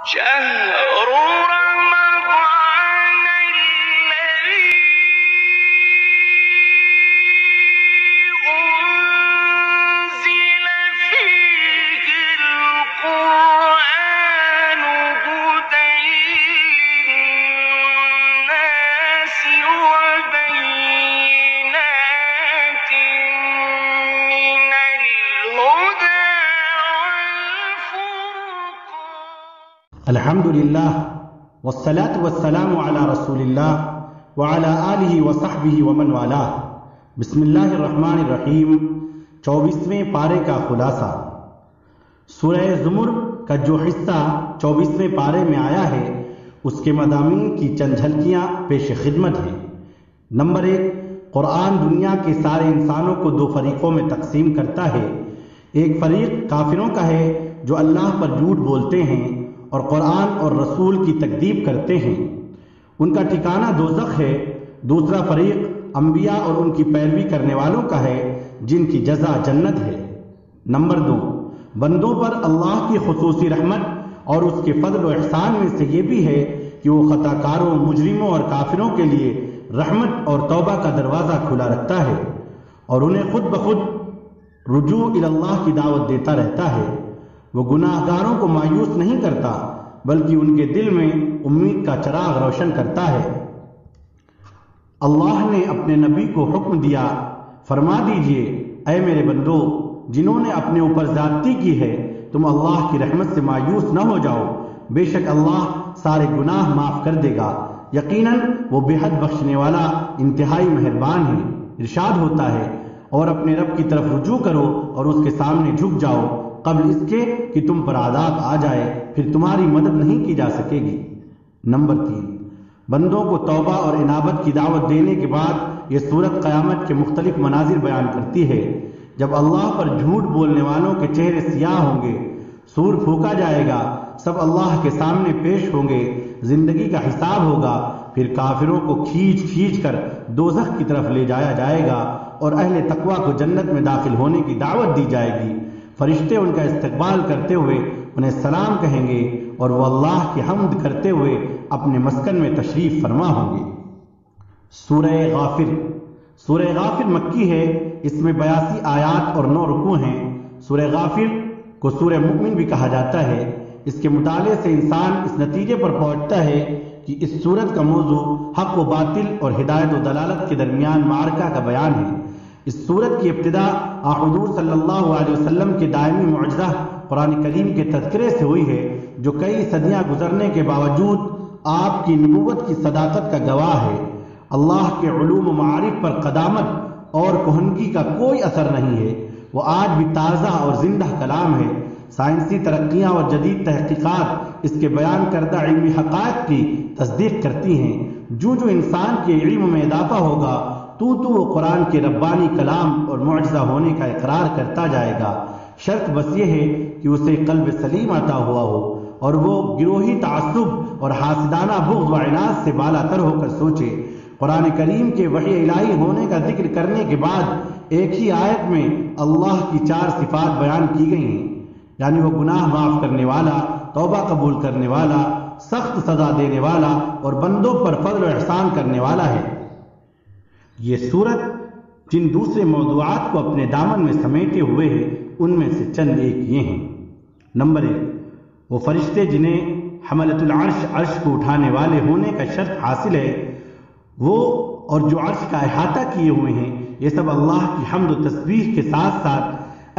شهر رمضان الذي أنزل فيه القرآن هدى للناس وبينات من الهدى والفرقان. الحمدللہ والصلاة والسلام علی رسول اللہ وعلی آلہ وصحبہ ومن والاه. بسم اللہ الرحمن الرحیم. 24ویں پارے کا خلاصہ. سورہ زمر کا جو حصہ 24ویں پارے میں آیا ہے اس کے مضامین کی چند جھلکیاں پیش خدمت ہیں. نمبر 1، قرآن دنیا کے سارے انسانوں کو دو فریقوں میں تقسیم کرتا ہے. ایک فریق کافروں کا ہے جو اللہ پر جھوٹ بولتے ہیں اور قرآن اور رسول کی تکذیب کرتے ہیں، ان کا ٹھکانہ دوزخ ہے. دوسرا فریق انبیاء اور ان کی پیروی کرنے والوں کا ہے جن کی جزا جنت ہے. نمبر 2، بندوں پر اللہ کی خصوصی رحمت اور اس کے فضل و احسان میں سے یہ بھی ہے کہ وہ خطا کاروں، مجرموں اور کافروں کے لیے رحمت اور توبہ کا دروازہ کھلا رکھتا ہے اور انہیں خود بخود رجوع الی اللہ کی دعوت دیتا رہتا ہے. وہ گناہ گاروں کو مایوس نہیں کرتا بلکہ ان کے دل میں امید کا چراغ روشن کرتا ہے. اللہ نے اپنے نبی کو حکم دیا، فرما دیجئے اے میرے بندو، جنہوں نے اپنے اوپر زیادتی کی ہے تم اللہ کی رحمت سے مایوس نہ ہو جاؤ، بے شک اللہ سارے گناہ معاف کر دے گا، یقیناً وہ بے حد بخشنے والا انتہائی مہربان ہے. ارشاد ہوتا ہے، اور اپنے رب کی طرف رجوع کرو اور اس کے سامنے جھک جاؤ قبل اس کے کہ تم پر عذاب آ جائے، پھر تمہاری مدد نہیں کی جا سکے گی. نمبر 3، بندوں کو توبہ اور انابت کی دعوت دینے کے بعد یہ سورت قیامت کے مختلف مناظر بیان کرتی ہے. جب اللہ پر جھوٹ بولنے والوں کے چہرے سیاہ ہوں گے، سور پھونکا جائے گا، سب اللہ کے سامنے پیش ہوں گے، زندگی کا حساب ہوگا، پھر کافروں کو کھینچ کھینچ کر دوزخ کی طرف لے جایا جائے گا اور اہل تقوی کو جنت میں داخل ہونے کی دعوت دی جائے گی. فرشتے ان کا استقبال کرتے ہوئے انہیں سلام کہیں گے اور وہ اللہ کی حمد کرتے ہوئے اپنے مسکن میں تشریف فرما ہوں گے. سورہ غافر. سورہ غافر مکی ہے، اس میں 82 آیات اور 9 رکوع ہیں. سورہ غافر کو سورہ مؤمن بھی کہا جاتا ہے. اس کے مطالعے سے انسان اس نتیجے پر پہنچتا ہے کہ اس سورت کا موضوع حق و باطل اور ہدایت و دلالت کے درمیان معرکہ کا بیان ہے. اس سورت کی ابتدا حضور صلی اللہ علیہ وسلم کے دائمی معجزہ قرآن کریم کے تذکرے سے ہوئی ہے، جو کئی صدیاں گزرنے کے باوجود آپ کی نبوت کی صداقت کا گواہ ہے. اللہ کے علوم و معارف پر قدامت اور کہنگی کا کوئی اثر نہیں ہے. وہ آج بھی تازہ اور زندہ کلام ہے. سائنسی ترقیاں اور جدید تحقیقات اس کے بیان کردہ علمی حقائق کی تصدیق کرتی ہیں. جو انسان کے علم میں اضافہ ہوگا تو وہ قرآن کے ربانی کلام اور معجزہ ہونے کا اقرار کرتا جائے گا. شرط بس یہ ہے کہ اسے قلب سلیم عطا ہوا ہو اور وہ گروہی تعصب اور حاسدانہ بغض و عناد سے بالا تر ہو کر سوچے. قرآن کریم کے وحی الہی ہونے کا ذکر کرنے کے بعد ایک ہی آیت میں اللہ کی 4 صفات بیان کی گئی ہیں، یعنی وہ گناہ معاف کرنے والا، توبہ قبول کرنے والا، سخت سزا دینے والا اور بندوں پر فضل و احسان کرنے والا ہے. یہ سورت جن دوسرے موضوعات کو اپنے دامن میں سمیٹے ہوئے ہے ان میں سے چند ایک یہ ہیں. نمبر 1، وہ فرشتے جنہیں حملۃ العرش، عرش کو اٹھانے والے ہونے کا شرط حاصل ہے، وہ اور جو عرش کا احاطہ کیے ہوئے ہیں، یہ سب اللہ کی حمد و تسبیح کے ساتھ ساتھ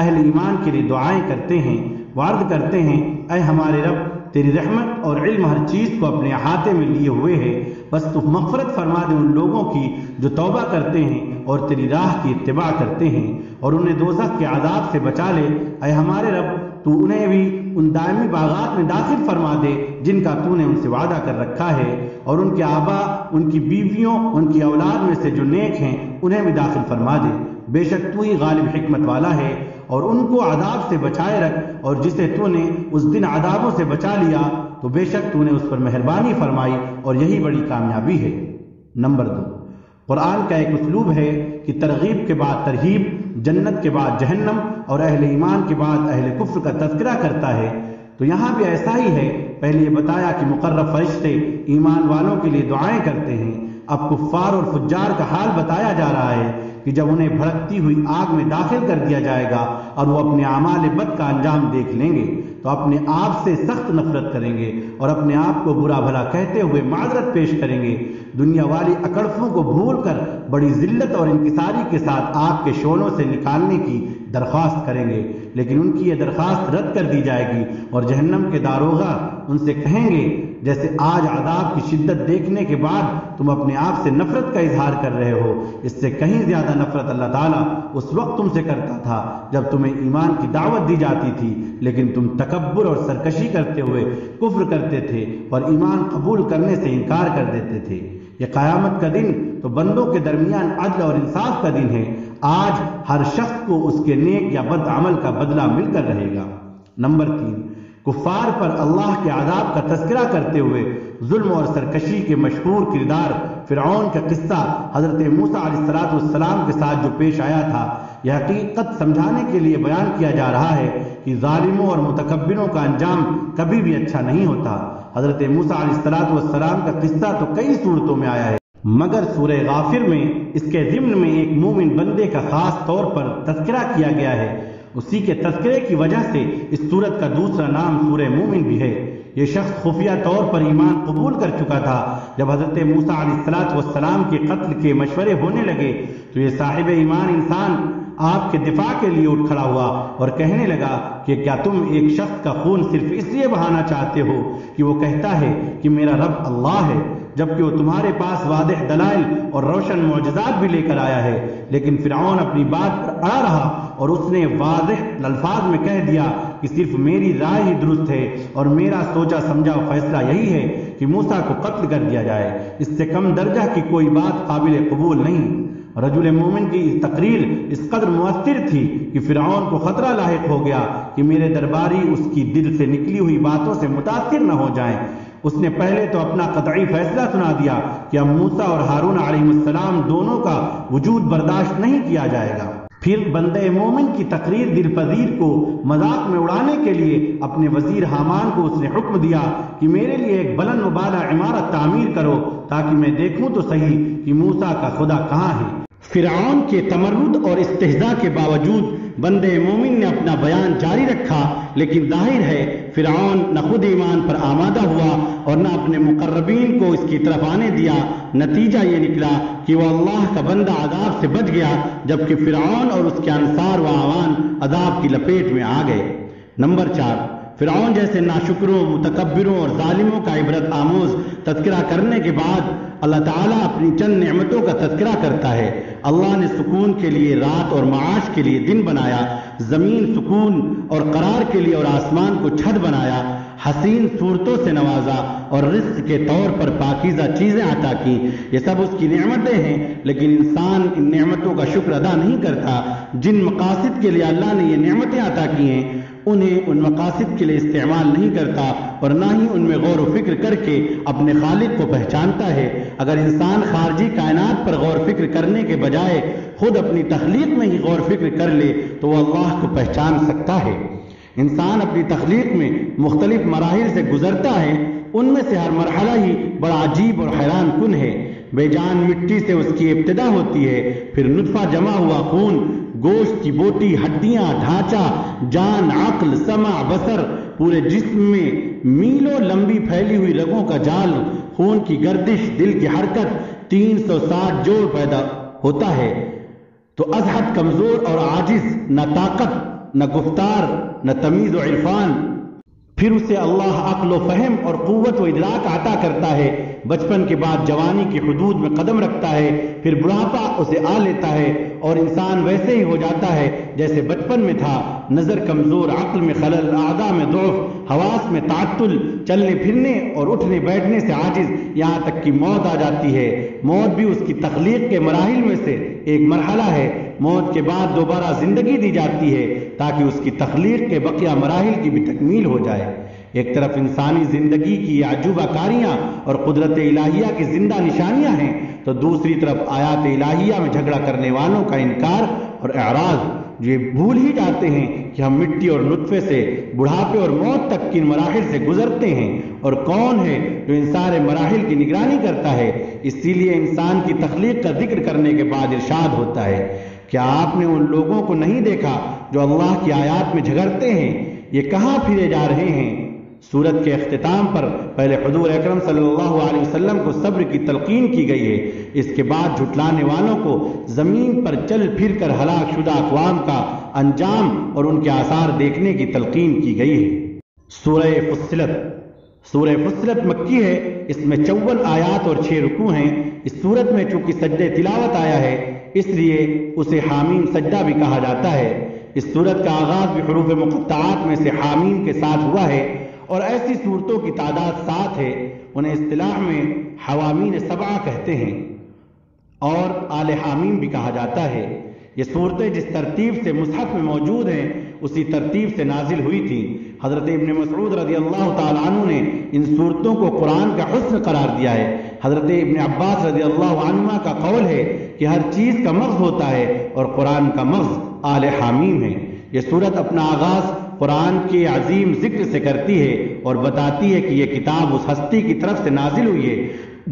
اہل ایمان کے لیے دعائیں کرتے ہیں، وعد کرتے ہیں اے ہمارے رب، تیری رحمت اور علم ہر چیز کو اپنے احاطے میں لیے ہوئے ہے، بس تو مغفرت فرما دے ان لوگوں کی جو توبہ کرتے ہیں اور تیری راہ کی اتباع کرتے ہیں، اور انہیں دوزخ کے عذاب سے بچا لے. اے ہمارے رب، تو انہیں بھی ان دائمی باغات میں داخل فرما دے جن کا تو نے ان سے وعدہ کر رکھا ہے، اور ان کے آبا، ان کی بیویوں، ان کی اولاد میں سے جو نیک ہیں انہیں بھی داخل فرما دے. بے شک تو ہی غالب حکمت والا ہے، اور ان کو عذاب سے بچائے رکھ، اور جسے تو نے اس دن عذابوں سے بچا لیا تو بے شک تو نے اس پر مہربانی فرمائی، اور یہی بڑی کامیابی ہے. نمبر 2، قرآن کا ایک اسلوب ہے کہ ترغیب کے بعد ترہیب، جنت کے بعد جہنم اور اہل ایمان کے بعد اہل کفر کا تذکرہ کرتا ہے. تو یہاں بھی ایسا ہی ہے. پہلے یہ بتایا کہ مقرب فرشتے ایمان والوں کے لیے دعائیں کرتے ہیں. اب کفار اور فجار کا حال بتایا جا رہا ہے کہ جب انہیں بھڑکتی ہوئی آگ میں داخل کر دیا جائے گا اور وہ اپنے اعمال بد کا انجام دیکھ لیں گے تو اپنے آپ سے سخت نفرت کریں گے اور اپنے آپ کو برا بھلا کہتے ہوئے معذرت پیش کریں گے. دنیا والی اکڑفوں کو بھول کر بڑی ذلت اور انکساری کے ساتھ آگ کے شعلوں سے نکالنے کی درخواست کریں گے، لیکن ان کی یہ درخواست رد کر دی جائے گی اور جہنم کے داروغہ ان سے کہیں گے جیسے آج عذاب کی شدت دیکھنے کے بعد تم اپنے آپ سے نفرت کا اظہار کر رہے ہو، اس سے کہیں زیادہ نفرت اللہ تعالیٰ اس وقت تم سے کرتا تھا جب تمہیں ایمان کی دعوت دی جاتی تھی، لیکن تم تکبر اور سرکشی کرتے ہوئے کفر کرتے تھے اور ایمان قبول کرنے سے انکار کر دیتے تھے. یہ قیامت کا دن تو بندوں کے درمیان عدل اور انصاف کا دن ہے. آج ہر شخص کو اس کے نیک یا بد عمل کا بدلہ مل کر رہے گا. نمبر 3، کفار پر اللہ کے عذاب کا تذکرہ کرتے ہوئے ظلم اور سرکشی کے مشہور کردار فرعون کا قصہ حضرت موسیٰ علیہ السلام کے ساتھ جو پیش آیا تھا، یہ حقیقت سمجھانے کے لیے بیان کیا جا رہا ہے کہ ظالموں اور متکبروں کا انجام کبھی بھی اچھا نہیں ہوتا. حضرت موسیٰ علیہ السلام کا قصہ تو کئی صورتوں میں آیا ہے، مگر سورہ غافر میں اس کے ضمن میں ایک مومن بندے کا خاص طور پر تذکرہ کیا گیا ہے. اسی کے تذکرے کی وجہ سے اس سورت کا دوسرا نام سورہ مومن بھی ہے. یہ شخص خفیہ طور پر ایمان قبول کر چکا تھا. جب حضرت موسیٰ علیہ السلام کے قتل کے مشورے ہونے لگے تو یہ صاحب ایمان انسان آپ کے دفاع کے لیے اٹھ کھڑا ہوا اور کہنے لگا کہ کیا تم ایک شخص کا خون صرف اس لیے بہانا چاہتے ہو کہ وہ کہتا ہے کہ میرا رب اللہ ہے، جبکہ وہ تمہارے پاس واضح دلائل اور روشن معجزات بھی لے کر آیا ہے؟ لیکن فرعون اپنی بات پر اڑا رہا اور اس نے واضح الفاظ میں کہہ دیا کہ صرف میری رائے ہی درست ہے اور میرا سوچا سمجھا فیصلہ یہی ہے کہ موسیٰ کو قتل کر دیا جائے. اس سے کم درجہ کی کوئی بات قابل قبول نہیں. رجل مومن کی تقریر اس قدر مؤثر تھی کہ فرعون کو خطرہ لاحق ہو گیا کہ میرے درباری اس کی دل سے نکلی ہوئی باتوں سے متاثر نہ ہو جائیں. اس نے پہلے تو اپنا قطعی فیصلہ سنا دیا کہ اب موسیٰ اور ہارون علیہ السلام دونوں کا وجود برداشت نہیں کیا جائے گا. پھر بندے مومن کی تقریر دل پذیر کو مذاق میں اڑانے کے لیے اپنے وزیر حامان کو اس نے حکم دیا کہ میرے لیے ایک بلند و بالا عمارت تعمیر کرو تاکہ میں دیکھوں تو صحیح کہ موسیٰ کا خدا کہاں ہے. فرعون کے تمرد اور استہزاء کے باوجود بندے مومن نے اپنا بیان جاری رکھا، لیکن ظاہر ہے فرعون نہ خود ایمان پر آمادہ ہوا اور نہ اپنے مقربین کو اس کی طرف آنے دیا. نتیجہ یہ نکلا کہ وہ اللہ کا بندہ عذاب سے بچ گیا، جبکہ فرعون اور اس کے انصار و اعوان عذاب کی لپیٹ میں آ گئے. نمبر 4، فرعون جیسے ناشکروں، متکبروں اور ظالموں کا عبرت آموز تذکرہ کرنے کے بعد اللہ تعالیٰ اپنی چند نعمتوں کا تذکرہ کرتا ہے. اللہ نے سکون کے لیے رات اور معاش کے لیے دن بنایا، زمین سکون اور قرار کے لیے اور آسمان کو چھت بنایا، حسین صورتوں سے نوازا اور رزق کے طور پر پاکیزہ چیزیں عطا کی. یہ سب اس کی نعمتیں ہیں، لیکن انسان ان نعمتوں کا شکر ادا نہیں کرتا. جن مقاصد کے لیے اللہ نے یہ نعمتیں عطا کی ہیں انہیں ان مقاصد کے لیے استعمال نہیں کرتا اور نہ ہی ان میں غور و فکر کر کے اپنے خالق کو پہچانتا ہے. اگر انسان خارجی کائنات پر غور فکر کرنے کے بجائے خود اپنی تخلیق میں ہی غور فکر کر لے تو وہ اللہ کو پہچان سکتا ہے. انسان اپنی تخلیق میں مختلف مراحل سے گزرتا ہے، ان میں سے ہر مرحلہ ہی بڑا عجیب اور حیران کن ہے. بے جان مٹی سے اس کی ابتدا ہوتی ہے، پھر نطفہ جمع ہوا خون، گوشت کی بوٹی، ہڈیاں، ڈھانچہ، جان، عقل، سمع، بصر، پورے جسم میں میلوں لمبی پھیلی ہوئی رگوں کا جال، خون کی گردش، دل کی حرکت، 360 جوڑ پیدا ہوتا ہے. تو از حد کمزور اور عاجز، نہ طاقت، نہ گفتار، نہ تمیز و عرفان. پھر اسے اللہ عقل و فہم اور قوت و ادراک عطا کرتا ہے. بچپن کے بعد جوانی کی حدود میں قدم رکھتا ہے، پھر بڑھاپا اسے آ لیتا ہے اور انسان ویسے ہی ہو جاتا ہے جیسے بچپن میں تھا. نظر کمزور، عقل میں خلل، اعضاء میں ضعف، حواس میں تعطل، چلنے پھرنے اور اٹھنے بیٹھنے سے عاجز، یہاں تک کہ موت آ جاتی ہے. موت بھی اس کی تخلیق کے مراحل میں سے ایک مرحلہ ہے. موت کے بعد دوبارہ زندگی دی جاتی ہے تاکہ اس کی تخلیق کے بقیہ مراحل کی بھی تکمیل ہو جائے. ایک طرف انسانی زندگی کی عجوبہ کاریاں اور قدرت الہیہ کی زندہ نشانیاں ہیں، تو دوسری طرف آیات الہیہ میں جھگڑا کرنے والوں کا انکار اور اعراض. جو یہ بھول ہی جاتے ہیں کہ ہم مٹی اور نطفے سے بڑھاپے اور موت تک کن مراحل سے گزرتے ہیں، اور کون ہے جو ان سارے مراحل کی نگرانی کرتا ہے۔ اسی لیے انسان کی تخلیق کا ذکر کرنے کے بعد ارشاد ہوتا ہے، کیا آپ نے ان لوگوں کو نہیں دیکھا جو اللہ کی آیات میں جھگڑتے ہیں؟ یہ کہاں پھرے جا رہے ہیں؟ سورت کے اختتام پر پہلے حضور اکرم صلی اللہ علیہ وسلم کو صبر کی تلقین کی گئی ہے، اس کے بعد جھٹلانے والوں کو زمین پر چل پھر کر ہلاک شدہ اقوام کا انجام اور ان کے آثار دیکھنے کی تلقین کی گئی ہے۔ سورہ فصلت مکی ہے، اس میں 54 آیات اور 6 رکوع ہیں۔ اس سورت میں چونکہ سجدہ تلاوت آیا ہے اس لیے اسے حامیم سجدہ بھی کہا جاتا ہے۔ اس سورت کا آغاز بھی حروف مقطعات میں سے حامیم کے ساتھ ہوا ہے، اور ایسی صورتوں کی تعداد 7 ہے، انہیں اصطلاح میں حوامین 7 کہتے ہیں اور آل حامیم بھی کہا جاتا ہے۔ یہ صورتیں جس ترتیب سے مصحف میں موجود ہیں اسی ترتیب سے نازل ہوئی تھیں۔ حضرت ابن مسعود رضی اللہ تعالیٰ عنہ نے ان صورتوں کو قرآن کا حسن قرار دیا ہے۔ حضرت ابن عباس رضی اللہ عنہما کا قول ہے کہ ہر چیز کا مغز ہوتا ہے اور قرآن کا مغز آل حامیم ہے۔ یہ صورت اپنا آغاز قرآن کے عظیم ذکر سے کرتی ہے اور بتاتی ہے کہ یہ کتاب اس ہستی کی طرف سے نازل ہوئی ہے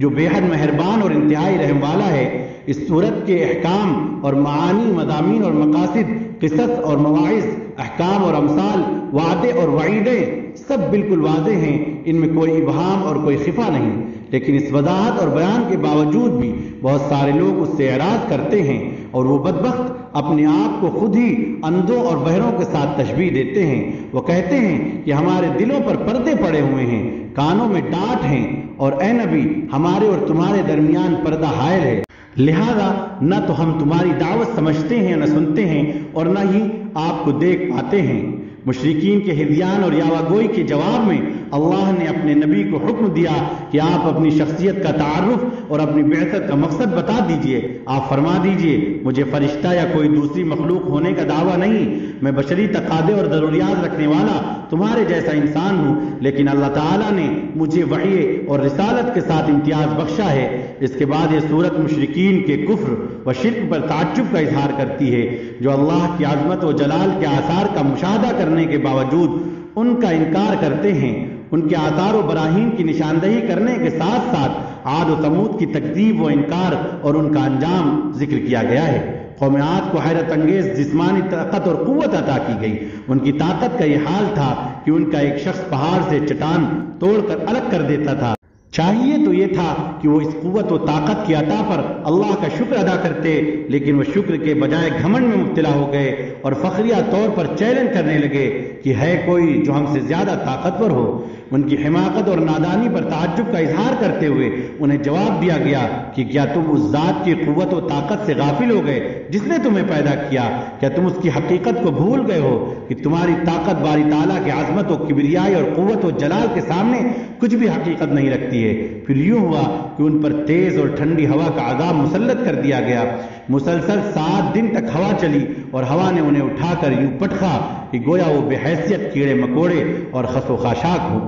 جو بے حد مہربان اور انتہائی رحم والا ہے۔ اس صورت کے احکام اور معانی، مضامین اور مقاصد، قصص اور مواعظ، احکام اور امثال، وعدے اور وعیدیں سب بالکل واضح ہیں، ان میں کوئی ابہام اور کوئی خفا نہیں۔ لیکن اس وضاحت اور بیان کے باوجود بھی بہت سارے لوگ اس سے اعراض کرتے ہیں اور وہ بدبخت اپنے آپ کو خود ہی اندھوں اور بہروں کے ساتھ تشبیہ دیتے ہیں۔ وہ کہتے ہیں کہ ہمارے دلوں پر پردے پڑے ہوئے ہیں، کانوں میں ڈانٹ ہیں، اور اے نبی ہمارے اور تمہارے درمیان پردہ حائل ہے، لہذا نہ تو ہم تمہاری دعوت سمجھتے ہیں نہ سنتے ہیں اور نہ ہی آپ کو دیکھ پاتے ہیں۔ مشرکین کے ہذیان اور یاوہ کے جواب میں اللہ نے اپنے نبی کو حکم دیا کہ آپ اپنی شخصیت کا تعارف اور اپنی بعثت کا مقصد بتا دیجئے۔ آپ فرما دیجئے مجھے فرشتہ یا کوئی دوسری مخلوق ہونے کا دعویٰ نہیں، میں بشری تقاضے اور ضروریات رکھنے والا تمہارے جیسا انسان ہوں، لیکن اللہ تعالیٰ نے مجھے وحی اور رسالت کے ساتھ امتیاز بخشا ہے۔ اس کے بعد یہ سورت مشرکین کے کفر و شرک پر تعجب کا اظہار کرتی ہے، جو اللہ کی عظمت و جلال کے آثار کا مشاہدہ کرنے کے باوجود ان کا انکار کرتے ہیں۔ ان کے آثار و براہین کی نشاندہی کرنے کے ساتھ ساتھ عاد و ثمود کی تکذیب و انکار اور ان کا انجام ذکر کیا گیا ہے۔ قوم عاد کو حیرت انگیز جسمانی طاقت اور قوت عطا کی گئی۔ ان کی طاقت کا یہ حال تھا کہ ان کا ایک شخص پہاڑ سے چٹان توڑ کر الگ کر دیتا تھا۔ چاہیے تو یہ تھا کہ وہ اس قوت و طاقت کی عطا پر اللہ کا شکر ادا کرتے، لیکن وہ شکر کے بجائے گھمنڈ میں مبتلا ہو گئے اور فخریہ طور پر چیلنج کرنے لگے کہ ہے کوئی جو ہم سے زیادہ طاقتور ہو۔ ان کی حماقت اور نادانی پر تعجب کا اظہار کرتے ہوئے انہیں جواب دیا گیا کہ کیا تم اس ذات کی قوت و طاقت سے غافل ہو گئے جس نے تمہیں پیدا کیا؟ کیا تم اس کی حقیقت کو بھول گئے ہو کہ تمہاری طاقت باری تعالیٰ کی عظمت و کبریائی اور قوت و جلال کے سامنے کچھ بھی حقیقت نہیں رکھتی ہے؟ پھر یوں ہوا کہ ان پر تیز اور ٹھنڈی ہوا کا عذاب مسلط کر دیا گیا۔ مسلسل 7 دن تک ہوا چلی اور ہوا نے انہیں اٹھا کر یوں پٹخا کہ گویا وہ بے حیثیت کیڑے مکوڑے اور خس و خاشاک ہو۔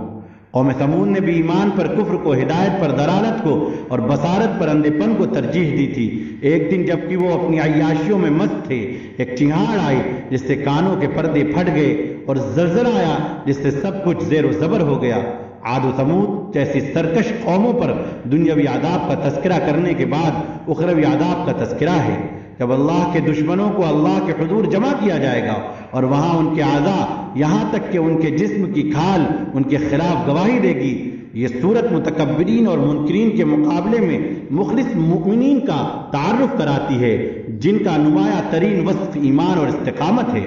قوم ثمود نے بھی ایمان پر کفر کو، ہدایت پر ضلالت کو اور بصارت پر اندھے پن کو ترجیح دی تھی۔ ایک دن جبکہ وہ اپنی عیاشیوں میں مست تھے، ایک چنگاڑ آئی جس سے کانوں کے پردے پھٹ گئے اور زلزلہ آیا جس سے سب کچھ زیر و زبر ہو گیا۔ عاد و ثمود جیسی سرکش قوموں پر دنیاوی عذاب کا تذکرہ کرنے کے بعد اخروی عذاب کا تذکرہ ہے، جب اللہ کے دشمنوں کو اللہ کے حضور جمع کیا جائے گا اور وہاں ان کے اعضاء یہاں تک کہ ان کے جسم کی کھال ان کے خلاف گواہی دے گی۔ یہ صورت متکبرین اور منکرین کے مقابلے میں مخلص مؤمنین کا تعارف کراتی ہے، جن کا نمایاں ترین وصف ایمان اور استقامت ہے۔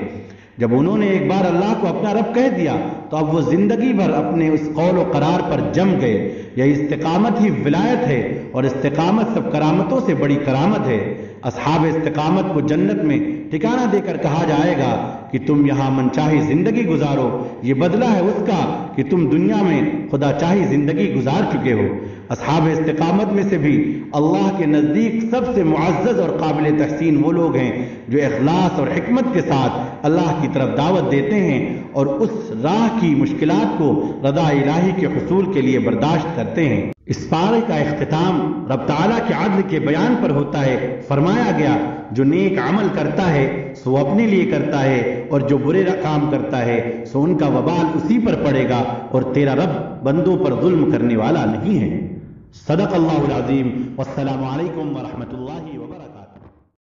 جب انہوں نے ایک بار اللہ کو اپنا رب کہہ دیا تو اب وہ زندگی بھر اپنے اس قول و قرار پر جم گئے۔ یہ استقامت ہی ولایت ہے اور استقامت سب کرامتوں سے بڑی کرامت ہے۔ اصحاب استقامت کو جنت میں ٹھکانہ دے کر کہا جائے گا کہ تم یہاں منچاہی زندگی گزارو، یہ بدلہ ہے اس کا کہ تم دنیا میں خدا چاہی زندگی گزار چکے ہو۔ اصحاب استقامت میں سے بھی اللہ کے نزدیک سب سے معزز اور قابل تحسین وہ لوگ ہیں جو اخلاص اور حکمت کے ساتھ اللہ کی طرف دعوت دیتے ہیں اور اس راہ کی مشکلات کو رضا الہی کے حصول کے لیے برداشت کرتے ہیں۔ اس پارے کا اختتام رب تعالیٰ کے عدل کے بیان پر ہوتا ہے۔ فرمایا گیا جو نیک عمل کرتا ہے سو اپنے لیے کرتا ہے، اور جو برے کام کرتا ہے سو ان کا وبال اسی پر پڑے گا، اور تیرا رب بندوں پر ظلم کرنے والا نہیں ہے۔ صدق اللہ العظیم، والسلام علیکم ورحمۃ اللہ۔